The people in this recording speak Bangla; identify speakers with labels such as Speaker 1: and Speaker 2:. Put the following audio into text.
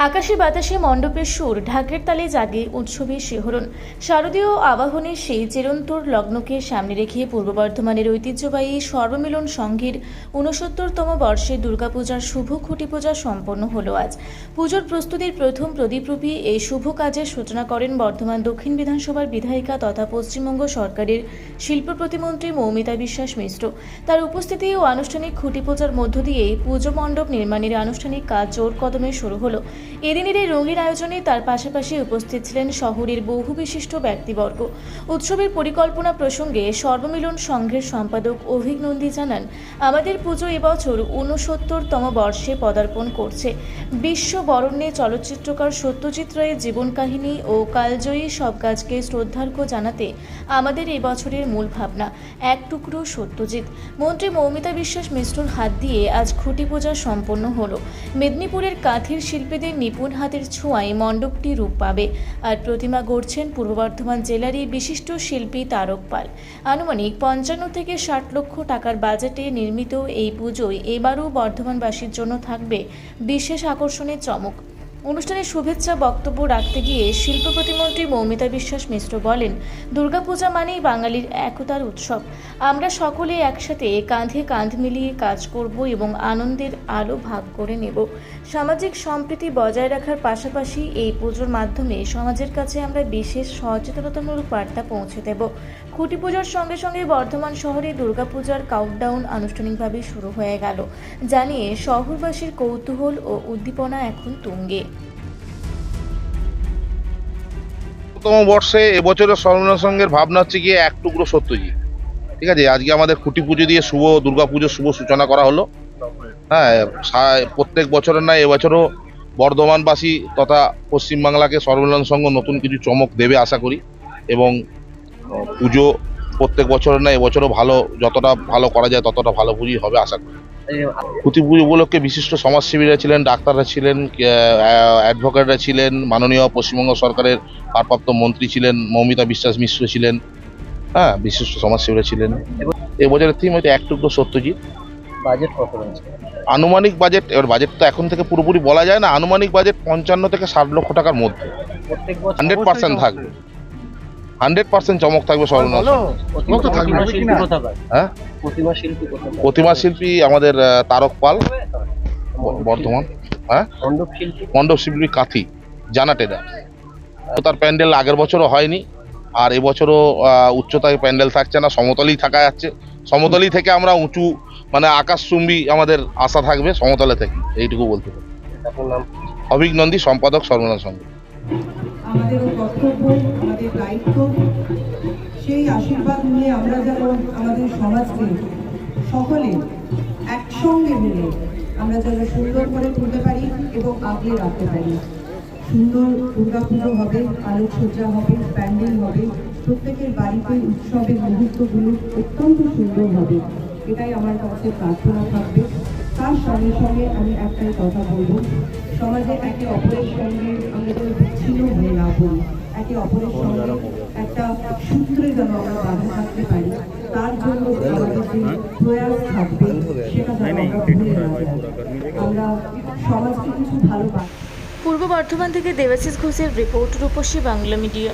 Speaker 1: আকাশে বাতাসে মণ্ডপের সুর, ঢাকের তালে জাগে উৎসবের শিহরণ। শারদীয় আবাহনের সেই চিরন্তর লগ্নকে সামনে রেখে পূর্ব বর্ধমানের ঐতিহ্যবাহী সর্বমিলন সংঘের ৬৯তম বর্ষের দুর্গাপূজার শুভ খুঁটি পূজা সম্পন্ন হল আজ। পুজোর প্রস্তুতির প্রথম প্রদীপরূপী এই শুভ কাজের সূচনা করেন বর্ধমান দক্ষিণ বিধানসভার বিধায়িকা তথা পশ্চিমবঙ্গ সরকারের শিল্প প্রতিমন্ত্রী মৌমিতা বিশ্বাস মিশ্র। তার উপস্থিতি ও আনুষ্ঠানিক খুঁটি পূজার মধ্য দিয়েই পুজো মণ্ডপ নির্মাণের আনুষ্ঠানিক কাজ জোর কদমে শুরু হলো। এদিনের এই রঙিন আয়োজনে তার পাশাপাশি উপস্থিত ছিলেন শহরের বহু বিশিষ্ট ব্যক্তিবর্গ। উৎসবের পরিকল্পনা প্রসঙ্গে সর্বমিলন সংঘের সম্পাদক অভিক নন্দী জানান, আমাদের পুজো এবছর ৬৯তম বর্ষে পদার্পণ করছে। বিশ্ব বরেণ্য চলচ্চিত্রকার সত্যজিৎ রায়ের জীবন কাহিনী ও কালজয়ী সব কাজকে শ্রদ্ধার্ঘ্য জানাতে আমাদের এবছরের মূল ভাবনা এক টুকরো সত্যজিৎ। মন্ত্রী মৌমিতা বিশ্বাস মিশ্রর হাত দিয়ে আজ খুঁটি পূজা সম্পন্ন হলো। মেদিনীপুরের কাঁথের শিল্পীদের নিপুণ হাতের ছোঁয়ায় মণ্ডপটি রূপ পাবে। আর প্রতিমা গড়ছেন পূর্ব বর্ধমান জেলারই বিশিষ্ট শিল্পী তারক পাল। আনুমানিক ৫৫ থেকে ৬০ লক্ষ টাকার বাজেটে নির্মিত এই পুজোয় এবারও বর্ধমানবাসীর জন্য থাকবে বিশেষ আকর্ষণের চমক। অনুষ্ঠানে শুভেচ্ছা বক্তব্য রাখতে গিয়ে শিল্প প্রতিমন্ত্রী মৌমিতা বিশ্বাস মিশ্র বলেন, দুর্গাপূজা মানেই বাঙালির একতার উৎসব। আমরা সকলে একসাথে কাঁধে কাঁধ মিলিয়ে কাজ করব এবং আনন্দের আলো ভাগ করে নেব। সামাজিক সম্প্রীতি বজায় রাখার পাশাপাশি এই পুজোর মাধ্যমে সমাজের কাছে আমরা বিশেষ সচেতনতামূলক বার্তা পৌঁছে দেব। খুঁটি পূজার সঙ্গে সঙ্গে বর্ধমান শহরে দুর্গাপূজার কাউন্টডাউন আনুষ্ঠানিকভাবে শুরু হয়ে গেল, জানিয়ে শহরবাসীর কৌতূহল ও উদ্দীপনা এখন তুঙ্গে।
Speaker 2: বর্ষে এবছরের সর্বমিলন সংঘের ভাবনা হচ্ছে গিয়ে এক টুকরো সত্যজিৎ। ঠিক আছে, আজকে আমাদের খুঁটি পুজো দিয়ে শুভ দুর্গাপুজোর শুভ সূচনা করা হলো। হ্যাঁ, প্রত্যেক বছরের নয় এবছরও বর্ধমানবাসী তথা পশ্চিমবাংলাকে সর্বমিলন সংঘ নতুন কিছু চমক দেবে আশা করি। এবং পুজো প্রত্যেক বছরের নয় এবছরও ভালো, যতটা ভালো করা যায় ততটা ভালো পুজোই হবে আশা করি। খুঁটি পুজো উপলক্ষে বিশিষ্ট সমাজসেবীরা ছিলেন, ডাক্তাররা ছিলেন, অ্যাডভোকেটরা ছিলেন, মাননীয় পশ্চিমবঙ্গ সরকারের ভারপ্রাপ্ত মন্ত্রী ছিলেন, মৌমিতা বিশ্বাস মিশ্র ছিলেন, হ্যাঁ, বিশিষ্ট সমাজসেবীরা ছিলেন। এবছরের থিম হচ্ছে এক টুকরো সত্যজিৎ।
Speaker 3: বাজেট কত রয়েছে?
Speaker 2: আনুমানিক বাজেট, এবার বাজেট তো এখন থেকে পুরোপুরি বলা যায় না, আনুমানিক বাজেট ৫৫ থেকে ৬০ লক্ষ টাকার মধ্যে।
Speaker 3: প্রত্যেক বছর
Speaker 2: 100% থাকবে, 100% চমক থাকবে সর্বনাশ। হ্যাঁ, প্রতিমা শিল্পী আমাদের তারক পাল, বর্ধমান। হ্যাঁ, মণ্ডপ শিল্পী কাঁথি জানাটেদা। তার প্যান্ডেল আগের বছরও হয়নি, আর এবছরও উচ্চতায় প্যান্ডেল থাকছে না, সমতলেই থাকা যাচ্ছে। সমতলই থেকে আমরা উঁচু মানে আকাশচুম্বী আমাদের আশা থাকবে সমতলে থেকে, এইটুকু বলতে পারি। অভিক নন্দী, সম্পাদক সর্বমিলন সংঘ।
Speaker 4: আমাদেরও কর্তব্য, আমাদের দায়িত্ব, সেই আশীর্বাদ নিয়ে আমরা যেন আমাদের সমাজকে সকলে একসঙ্গে মিলে আমরা যেন সুন্দর করে তুলতে পারি এবং আগলে রাখতে পারি। সুন্দর দুর্গাপুজো হবে, আলোকসজ্জা হবে, প্যান্ডেল হবে, প্রত্যেকের বাড়িতে উৎসবের মুহূর্তগুলো অত্যন্ত সুন্দর হবে, এটাই আমার কাছে প্রার্থনা থাকবে। তার সঙ্গে সঙ্গে আমি একটাই কথা বলবো, সমাজে একে অপরের সঙ্গে আমরা যেন বিচ্ছিন্ন হয়ে না পড়ি, একে অপরের সঙ্গে একটা সূত্রে যেন আমরা বাঁধা থাকতে পারি, তার জন্য আমাদের যে প্রয়াস থাকবে সেটা যেন আমরা ভুলে না যাই। আমরা সমাজকে কিছু ভালো।
Speaker 1: পূর্ব বর্ধমান থেকে দেবাশিস ঘোষের রিপোর্ট, রূপসী বাংলা মিডিয়া।